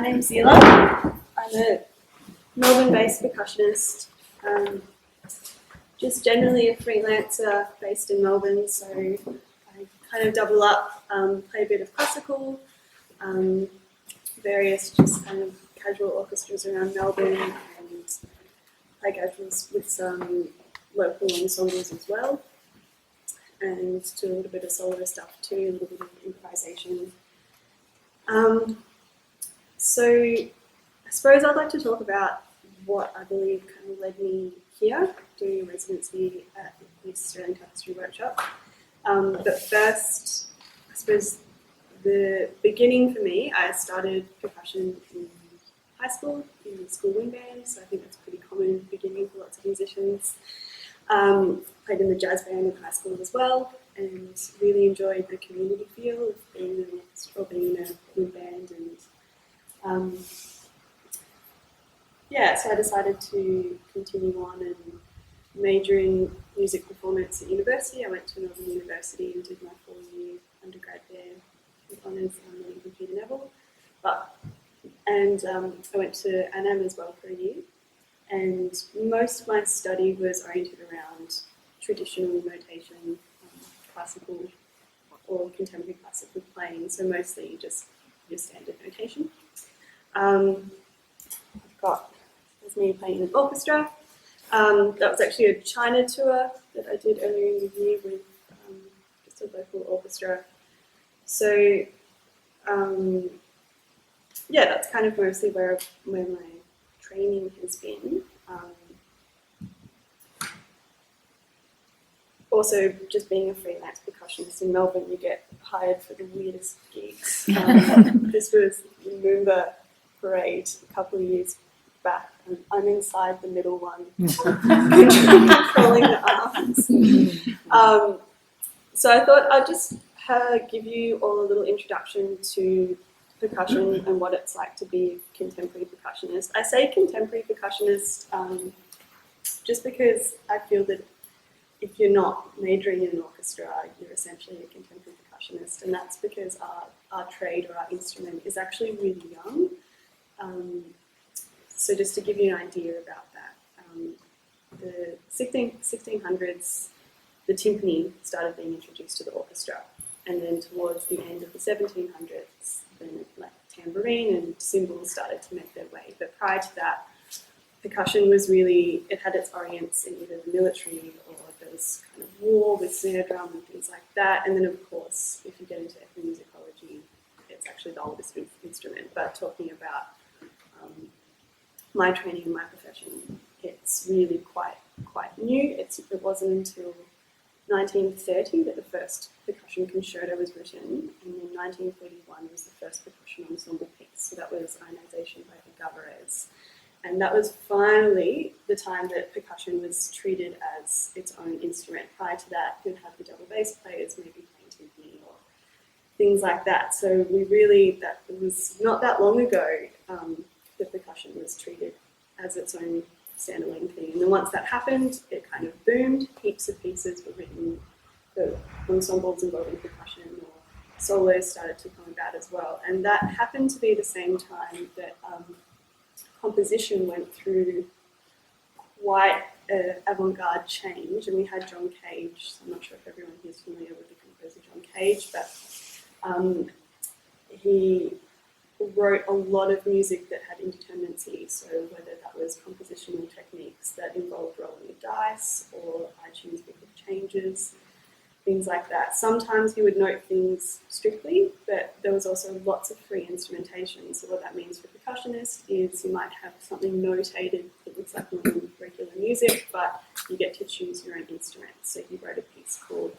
name's Zela. I'm a Melbourne-based percussionist, just generally a freelancer based in Melbourne, so I kind of double up, play a bit of classical, various just kind of casual orchestras around Melbourne, and play casuals with some local ensembles as well, and do a little bit of solo stuff too, a little bit of improvisation. So I suppose I'd like to talk about what I believe kind of led me here, doing a residency at the Australian Tapestry Workshop. But first, I suppose the beginning for me, I started percussion in high school, in the school wind band, so I think that's a pretty common beginning for lots of musicians. Played in the jazz band in high school as well, and really enjoyed the community feel of being in an orchestra, or being in a wind band, and so I decided to continue on and major in music performance at university. I went to Melbourne University and did my 4-year undergrad there with honours in Computer Neville. I went to ANAM as well for a year, and most of my study was oriented around traditional notation, classical or contemporary classical playing, so mostly just your standard notation. There's me playing in an orchestra. That was actually a China tour that I did earlier in the year with just a local orchestra. So that's kind of mostly where my training has been. Also, just being a freelance percussionist in Melbourne, you get hired for the weirdest gigs. This was the Moomba Parade a couple of years back, and I'm inside the middle one, controlling the arms. So I thought I'd just give you all a little introduction to percussion and what it's like to be a contemporary percussionist. I say contemporary percussionist just because I feel that if you're not majoring in an orchestra, you're essentially a contemporary percussionist, and that's because our trade or our instrument is actually really young. So just to give you an idea about that, the 1600s, the timpani started being introduced to the orchestra, and then towards the end of the 1700s, then like tambourine and cymbals started to make their way. But prior to that, percussion was really, it had its orients in either the military or there was kind of war with snare drum and things like that. And then of course, if you get into ethnomusicology, it's actually the oldest instrument. But talking about my training and my profession, it's really quite new. It wasn't until 1930 that the first percussion concerto was written, and in 1931 was the first percussion ensemble piece. So that was Ionization by Agavarez. And that was finally the time that percussion was treated as its own instrument. Prior to that, you'd have the double bass players maybe playing timpani or things like that. So that was not that long ago, the percussion was treated as its own standalone thing. And then once that happened, it kind of boomed. Heaps of pieces were written, the ensembles involving percussion or solos started to come about as well. And that happened to be the same time that composition went through quite an avant-garde change, and we had John Cage. I'm not sure if everyone here is familiar with the composer John Cage, but he wrote a lot of music that had indeterminacy, so whether that was compositional techniques that involved rolling a dice or iTunes book of changes, things like that. Sometimes he would note things strictly, but there was also lots of free instrumentation. So what that means for percussionists is you might have something notated that looks like regular music, but you get to choose your own instrument. So he wrote a piece called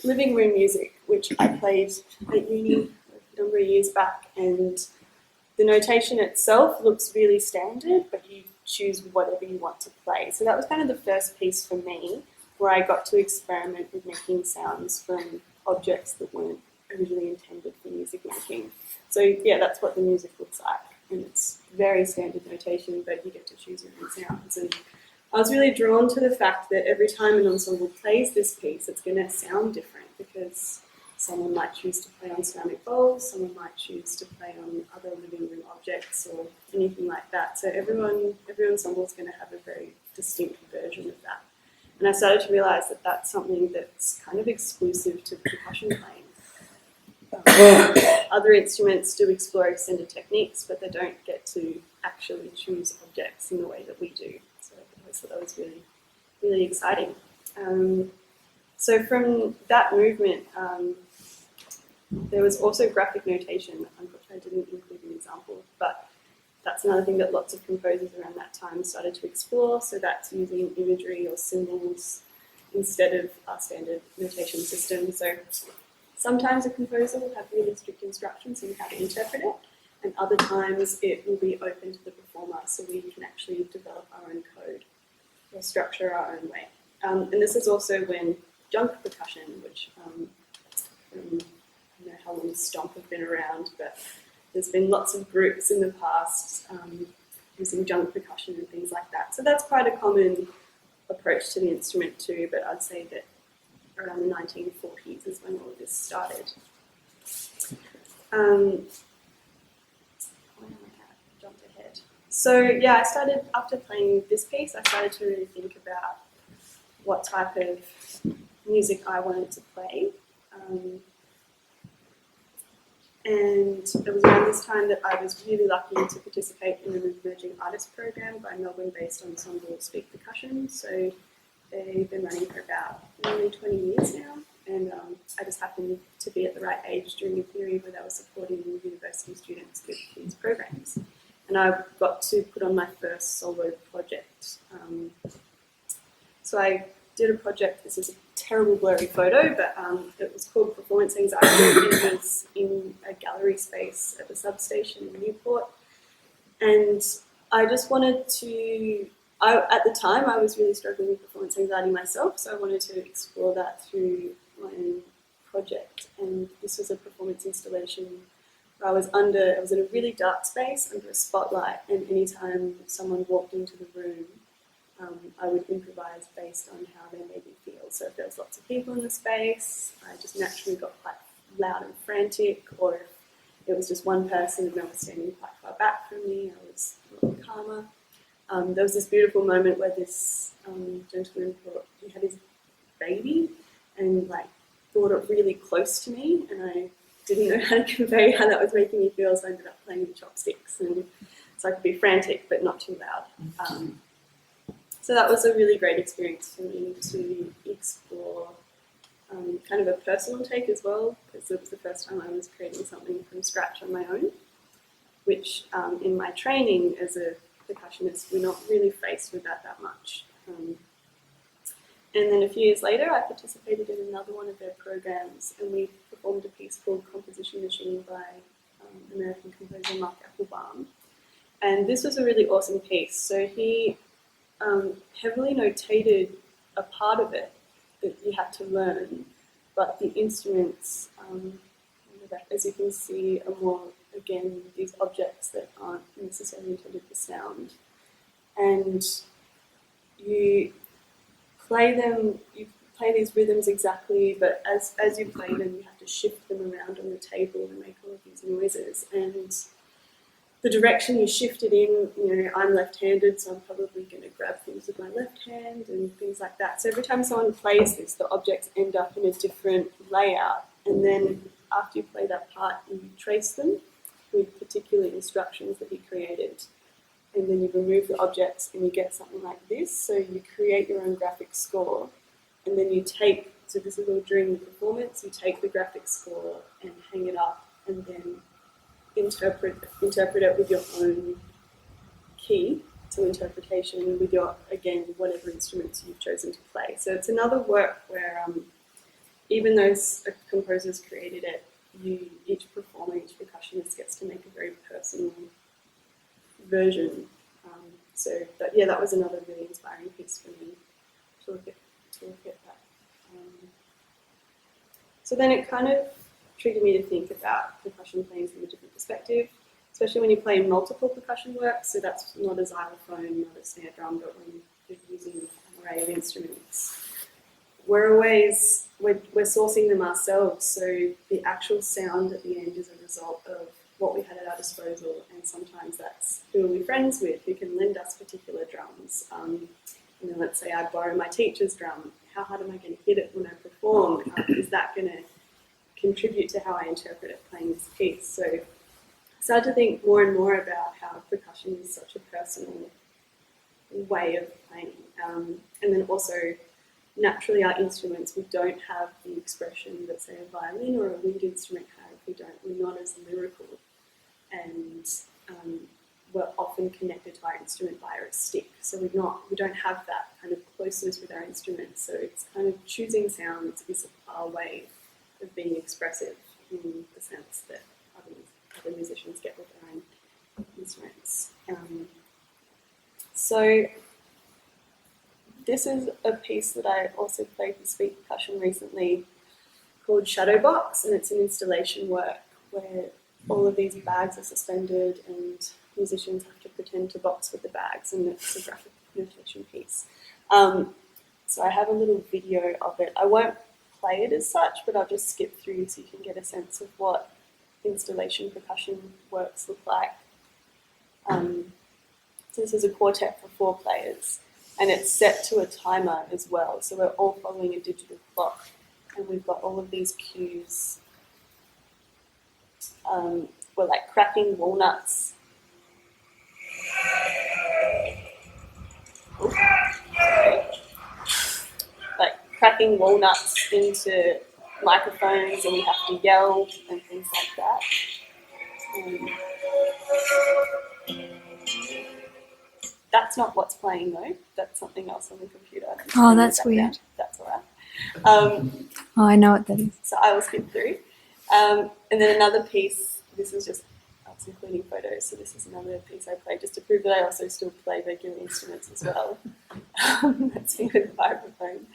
Living Room Music, which I played at uni a number of years back, and the notation itself looks really standard, but you choose whatever you want to play. So that was kind of the first piece for me, where I got to experiment with making sounds from objects that weren't originally intended for music making. So yeah, that's what the music looks like, and it's very standard notation, but you get to choose your own sounds. And I was really drawn to the fact that every time an ensemble plays this piece, it's going to sound different, because someone might choose to play on ceramic bowls, someone might choose to play on other living room objects or anything like that. So every ensemble is going to have a very distinct version of that. And I started to realise that that's something that's kind of exclusive to percussion playing. Other instruments do explore extended techniques, but they don't get to actually choose objects in the way that we do. So I always thought that was really, really exciting. So from that movement, there was also graphic notation. Unfortunately, I didn't include an example, but that's another thing that lots of composers around that time started to explore. So that's using imagery or symbols instead of our standard notation system. So sometimes a composer will have really strict instructions on how to interpret it, and other times it will be open to the performer, so we can actually develop our own code or structure our own way. And this is also when junk percussion, which I don't know how long Stomp have been around, but there's been lots of groups in the past using junk percussion and things like that. So that's quite a common approach to the instrument too, but I'd say that around the 1940s is when all of this started. Jumped ahead. So yeah, I started, after playing this piece, I started to really think about what type of music I wanted to play. And it was around this time that I was really lucky to participate in an emerging artist program by Melbourne-based ensemble Speak Percussion. So they've been running for about nearly 20 years now, and I just happened to be at the right age during a period where they were supporting university students with these programs. And I got to put on my first solo project. So I did a project, this is a terrible blurry photo, but it was called Performance Anxiety, and it was in a gallery space at the substation in Newport. And I just wanted to, at the time I was really struggling with performance anxiety myself, so I wanted to explore that through my own project. And this was a performance installation where I was in a really dark space under a spotlight, and anytime someone walked into the room, I would improvise based on how they made me feel. So if there was lots of people in the space, I just naturally got quite loud and frantic, or if it was just one person and they were standing quite far back from me, I was a little calmer. There was this beautiful moment where this gentleman he had his baby and brought it really close to me, and I didn't know how to convey how that was making me feel, so I ended up playing with chopsticks, and so I could be frantic but not too loud. So that was a really great experience for me to explore kind of a personal take as well, because it was the first time I was creating something from scratch on my own, which in my training as a percussionist, we're not really faced with that much. And then a few years later, I participated in another one of their programs, and we performed a piece called Composition Machine by American composer Mark Applebaum. And this was a really awesome piece. So he heavily notated a part of it that you had to learn, but the instruments, as you can see, are more, again, these objects that aren't necessarily intended for sound. And you play these rhythms exactly, but as you play them, you have to shift them around on the table and make all of these noises. And the direction you shift it in, I'm left-handed, so I'm probably going to grab things with my left hand and things like that. So every time someone plays this, the objects end up in a different layout. And then after you play that part, you trace them with particular instructions that he created. And then you remove the objects and you get something like this. So you create your own graphic score, and then you take, so this is all during the performance, you take the graphic score and hang it up, and then interpret it with your own key to interpretation with your, again, whatever instruments you've chosen to play. So it's another work where even though a composer's created it, each performer, each percussionist gets to make a very personal version. That was another really inspiring piece for me to look at that. So then it kind of triggered me to think about percussion playing from a different perspective, especially when you play multiple percussion works. So that's not a xylophone, not a snare drum, but when you're using an array of instruments. we're sourcing them ourselves, so the actual sound at the end is a result of what we had at our disposal, and sometimes that's who are we friends with, who can lend us particular drums. Let's say I borrow my teacher's drum. How hard am I going to hit it when I perform? Is that going to contribute to how I interpret it playing this piece? So I started to think more and more about how percussion is such a personal way of playing. And then also, naturally, our instruments, we don't have the expression that, say, a violin or a wind instrument have. We're not as lyrical, and we're often connected to our instrument via a stick. So we don't have that kind of closeness with our instruments. So it's kind of choosing sounds is our way of being expressive in the sense that other musicians get with their own instruments. So this is a piece that I also played with Sweet Percussion recently called Shadowbox, and it's an installation work where all of these bags are suspended and musicians have to pretend to box with the bags, and it's a graphic notation piece. So I have a little video of it. I won't play it as such, but I'll just skip through so you can get a sense of what installation percussion works look like. So this is a quartet for 4 players, and it's set to a timer as well, so we're all following a digital clock, and we've got all of these cues. We're like cracking walnuts. Like cracking walnuts into microphones, and we have to yell and things like that. That's not what's playing though. That's something else on the computer. Oh, that's weird. That's all right. Oh, I know what that is. So I will skip through. And then another piece, this is just us including photos, so this is another piece I played just to prove that I also still play regular instruments as well. That's me with a vibraphone.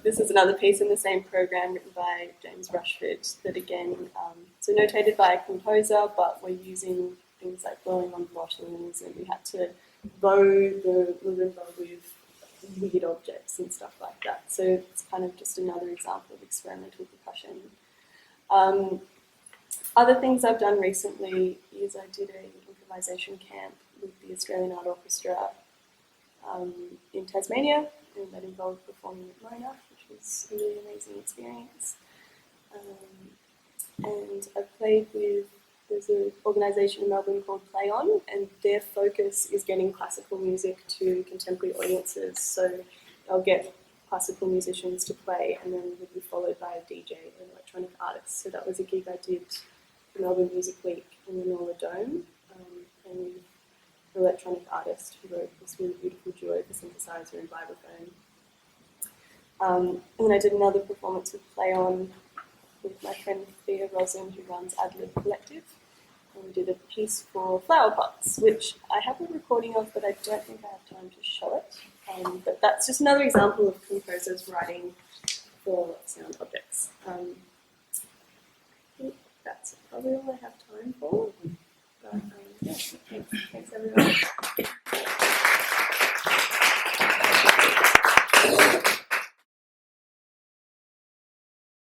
This is another piece in the same program written by James Rushford that again, so notated by a composer, but we're using things like blowing on bottles, and we had to bow the marimba with weird objects and stuff like that. So it's kind of just another example of experimental percussion. Other things I've done recently is I did an improvisation camp with the Australian Art Orchestra in Tasmania, and that involved performing with Mona, which was a really amazing experience. And I've played with, there's an organisation in Melbourne called Play On, and their focus is getting classical music to contemporary audiences. So they'll get classical musicians to play, and then it would be followed by a DJ, an electronic artist. So that was a gig I did for Melbourne Music Week in the Norla Dome, and an electronic artist who wrote this really beautiful duo for synthesizer and vibraphone. And then I did another performance with Play On with my friend Thea Rosen, who runs Adlib Collective. And we did a piece for flower pots, which I have a recording of, but I don't think I have time to show it. But that's just another example of composers writing for sound objects. I think that's probably all I have time for. But yeah, thanks everyone.